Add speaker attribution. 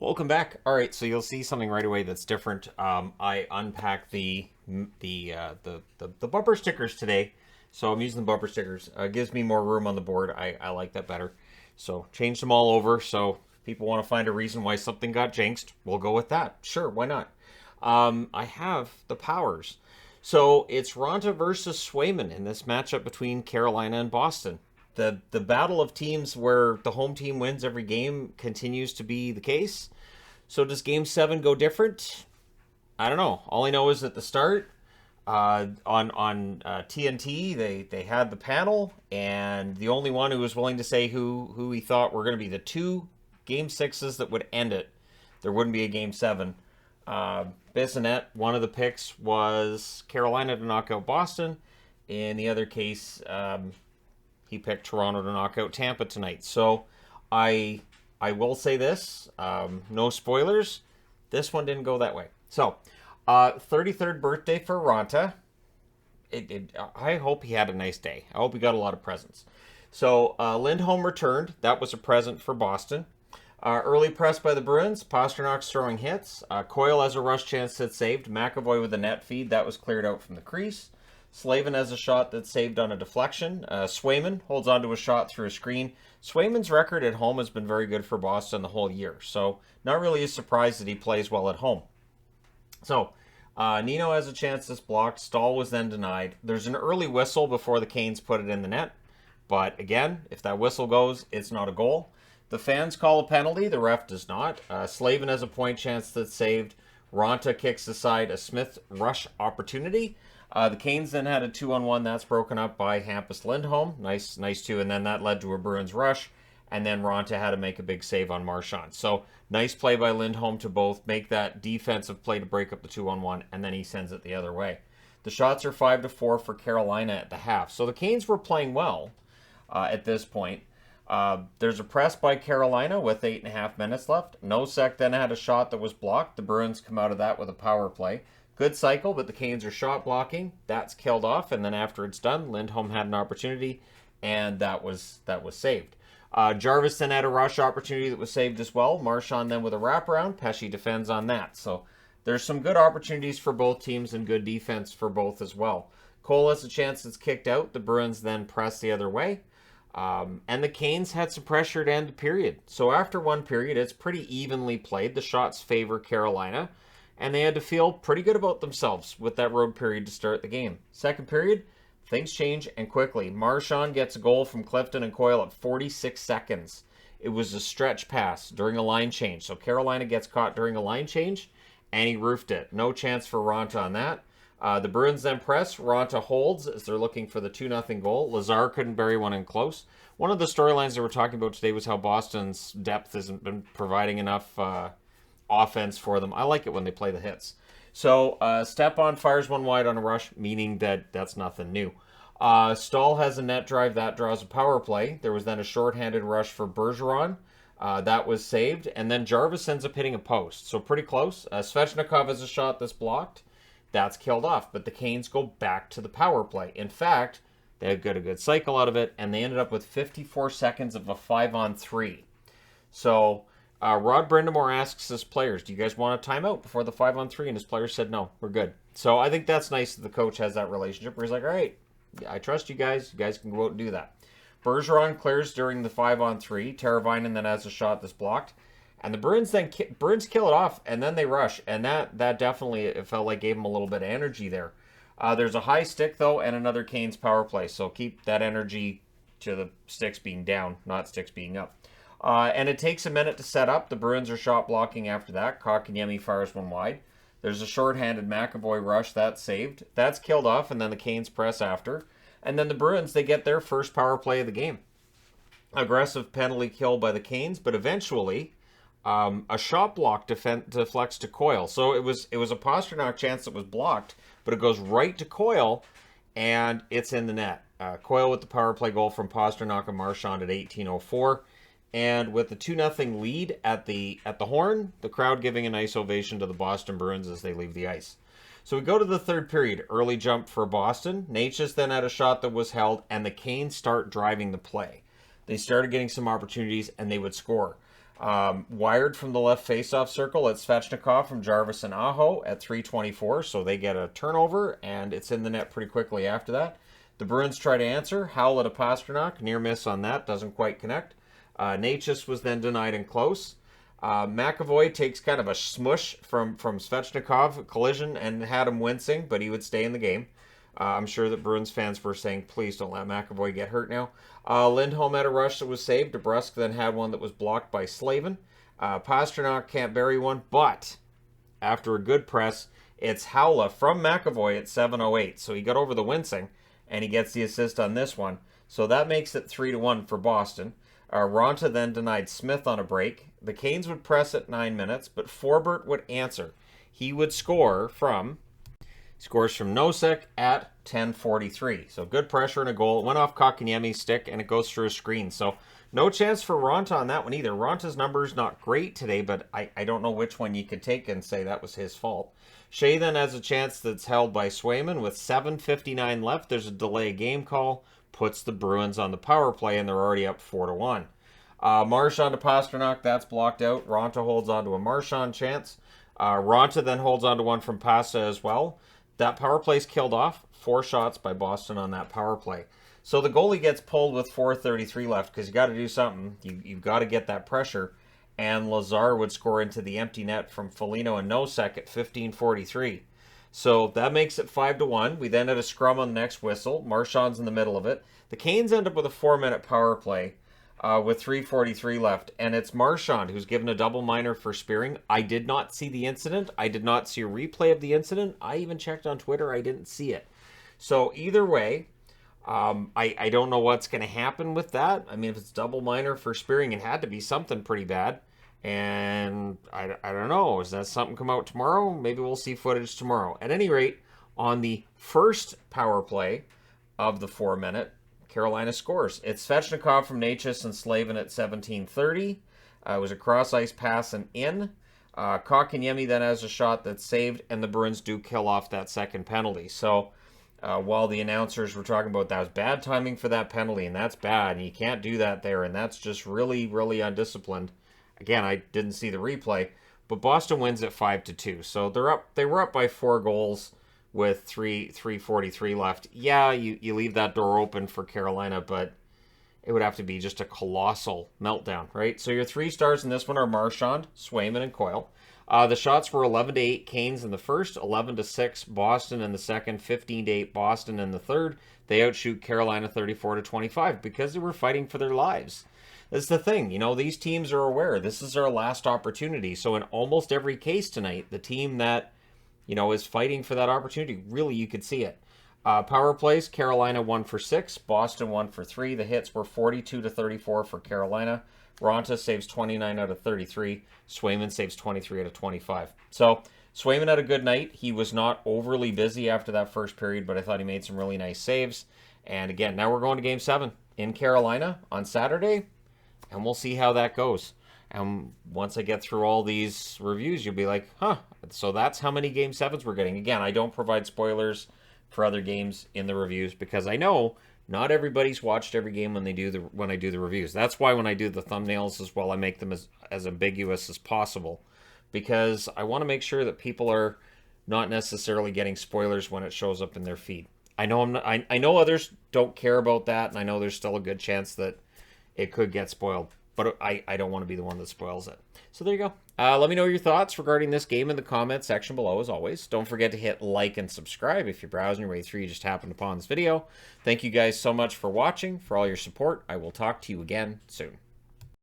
Speaker 1: Welcome back. All right, so you'll see something right away that's different. I unpacked the bumper stickers today, so I'm using the bumper stickers. Gives me more room on the board. I like that better. So changed them all over. So if people want to find a reason why something got jinxed, we'll go with that. Sure, why not? I have the powers. So it's Ronta versus Swayman in this matchup between Carolina and Boston. The battle of teams where the home team wins every game continues to be the case. So does Game 7 go different? I don't know. All I know is at the start, on TNT, they had the panel, and the only one who was willing to say who he thought were going to be the two Game 6s that would end it. There wouldn't be a Game 7. Bissonette, one of the picks was Carolina to knock out Boston. In the other case, he picked Toronto to knock out Tampa tonight. So I will say this, no spoilers. This one didn't go that way. So, 33rd birthday for Ronta. I hope he had a nice day. I hope he got a lot of presents. So, Lindholm returned. That was a present for Boston. Early press by the Bruins. Pasternak's throwing hits. Coyle has a rush chance that's saved. McAvoy with a net feed. That was cleared out from the crease. Slavin has a shot that's saved on a deflection. Swayman holds on to a shot through a screen. Swayman's record at home has been very good for Boston the whole year, so not really a surprise that he plays well at home. So, Nino has a chance that's blocked. Stahl was then denied. There's an early whistle before the Canes put it in the net, but again, if that whistle goes, it's not a goal. The fans call a penalty. The ref does not. Slavin has a point chance that's saved. Ronta kicks aside a Smith rush opportunity. The Canes then had a 2-on-1 that's broken up by Hampus Lindholm. Nice two, and then that led to a Bruins rush, and then Ronta had to make a big save on Marchand. So nice play by Lindholm to both make that defensive play to break up the 2-on-1, and then he sends it the other way. The shots are 5-4 for Carolina at the half. So the Canes were playing well at this point. There's a press by Carolina with 8.5 minutes left. Nosek then had a shot that was blocked. The Bruins come out of that with a power play. Good cycle, but the Canes are shot blocking. That's killed off, and then after it's done, Lindholm had an opportunity, and that was saved. Jarvis then had a rush opportunity that was saved as well. Marchand then with a wraparound. Pesce defends on that. So there's some good opportunities for both teams and good defense for both as well. Cole has a chance that's kicked out. The Bruins then press the other way. And the Canes had some pressure to end the period. So after one period, it's pretty evenly played. The shots favor Carolina. And they had to feel pretty good about themselves with that road period to start the game. Second period, things change and quickly. Marchand gets a goal from Clifton and Coyle at 46 seconds. It was a stretch pass during a line change. So Carolina gets caught during a line change, and he roofed it. No chance for Ronta on that. The Bruins then press. Ronta holds as they're looking for the 2-0 goal. Lazar couldn't bury one in close. One of the storylines that we're talking about today was how Boston's depth hasn't been providing enough offense for them. I like it when they play the hits. So Stepan fires one wide on a rush, meaning that that's nothing new. Stahl has a net drive. That draws a power play. There was then a shorthanded rush for Bergeron. That was saved. And then Jarvis ends up hitting a post. So pretty close. Svechnikov has a shot that's blocked. That's killed off. But the Canes go back to the power play. In fact, they got a good cycle out of it, and they ended up with 54 seconds of a 5-on-3. So Rod Brindamore asks his players, do you guys want a timeout before the 5-on-3? And his players said, no, we're good. So I think that's nice that the coach has that relationship where he's like, all right, I trust you guys. You guys can go out and do that. Bergeron clears during the 5-on-3. Teravainen then has a shot that's blocked. And the Bruins kill it off, and then they rush. And that definitely, it felt like gave them a little bit of energy there. There's a high stick, though, and another Canes power play. So keep that energy to the sticks being down, not sticks being up. And it takes a minute to set up. The Bruins are shot blocking after that. Kotkaniemi fires one wide. There's a shorthanded McAvoy rush. That's saved. That's killed off, and then the Canes press after. And then the Bruins, they get their first power play of the game. Aggressive penalty kill by the Canes, but eventually a shot block deflects to Coyle. So it was a Pastrnak chance that was blocked, but it goes right to Coyle, and it's in the net. Coyle with the power play goal from Pastrnak and Marchand at 18:04. And with the 2-0 lead at the horn, the crowd giving a nice ovation to the Boston Bruins as they leave the ice. So we go to the third period. Early jump for Boston. Natchez then had a shot that was held, and the Canes start driving the play. They started getting some opportunities, and they would score. Wired from the left faceoff circle, it's Svechnikov from Jarvis and Aho at 3:24, so they get a turnover, and it's in the net pretty quickly after that. The Bruins try to answer. Howlett to Pasternak, near miss on that, doesn't quite connect. Natchez was then denied and close. McAvoy takes kind of a smush from Svechnikov, collision, and had him wincing, but he would stay in the game. I'm sure that Bruins fans were saying, please don't let McAvoy get hurt now. Lindholm had a rush that was saved. DeBrusk then had one that was blocked by Slavin. Pasternak can't bury one, but after a good press, it's Howla from McAvoy at 7:08. So he got over the wincing, and he gets the assist on this one. So that makes it 3-1 for Boston. Ronta then denied Smith on a break. The Canes would press at 9 minutes, but Forbert would answer. He would scores from Nosek at 10:43. So good pressure and a goal. It went off Kotkaniemi's stick, and it goes through a screen. So no chance for Ronta on that one either. Ronta's numbers not great today, but I don't know which one you could take and say that was his fault. Shea then has a chance that's held by Swayman with 7:59 left. There's a delay game call. Puts the Bruins on the power play, and they're already up 4-1. Marchand to Pasternak, that's blocked out. Ronta holds on to a Marchand chance. Ronta then holds on to one from Pasta as well. That power play's killed off. 4 shots by Boston on that power play. So the goalie gets pulled with 4:33 left because you got to do something. You've got to get that pressure. And Lazar would score into the empty net from Foligno and Nosek at 15:43. So that makes it 5-1. We then had a scrum on the next whistle. Marchand's in the middle of it. The Canes end up with a 4-minute power play with 3:43 left. And it's Marchand who's given a double minor for spearing. I did not see the incident. I did not see a replay of the incident. I even checked on Twitter. I didn't see it. So either way, I don't know what's going to happen with that. I mean, if it's double minor for spearing, it had to be something pretty bad. And I don't know. Is that something come out tomorrow? Maybe we'll see footage tomorrow. At any rate, on the first power play of the 4-minute, Carolina scores. It's Svechnikov from Natchez and Slavin at 17:30. It was a cross-ice pass and in. Kotkaniemi then has a shot that's saved, and the Bruins do kill off that second penalty. So while the announcers were talking about that was bad timing for that penalty, and that's bad, and you can't do that there, and that's just really, really undisciplined. Again, I didn't see the replay, but Boston wins at 5-2. So they were up by 4 goals with 3:43 left. Yeah, you leave that door open for Carolina, but it would have to be just a colossal meltdown, right? So your 3 stars in this one are Marchand, Swayman, and Coyle. The shots were 11-8 Canes in the first, 11-6 Boston in the second, 15-8 Boston in the third. They outshoot Carolina 34-25 because they were fighting for their lives. That's the thing, these teams are aware this is our last opportunity. So in almost every case tonight, the team that, is fighting for that opportunity, really you could see it. Power plays, Carolina 1 for 6, Boston 1 for 3. The hits were 42-34 for Carolina. Ronta saves 29 out of 33. Swayman saves 23 out of 25. So Swayman had a good night. He was not overly busy after that first period, but I thought he made some really nice saves. And again, now we're going to Game 7 in Carolina on Saturday. And we'll see how that goes. And once I get through all these reviews, you'll be like, so that's how many Game 7s we're getting. Again, I don't provide spoilers for other games in the reviews because I know not everybody's watched every game when I do the reviews. That's why when I do the thumbnails as well, I make them as ambiguous as possible because I want to make sure that people are not necessarily getting spoilers when it shows up in their feed. I know others don't care about that, and I know there's still a good chance that it could get spoiled, but I don't want to be the one that spoils it. So there you go. Let me know your thoughts regarding this game in the comments section below, as always. Don't forget to hit like and subscribe if you're browsing your way through, you just happened upon this video. Thank you guys so much for watching, for all your support. I will talk to you again soon.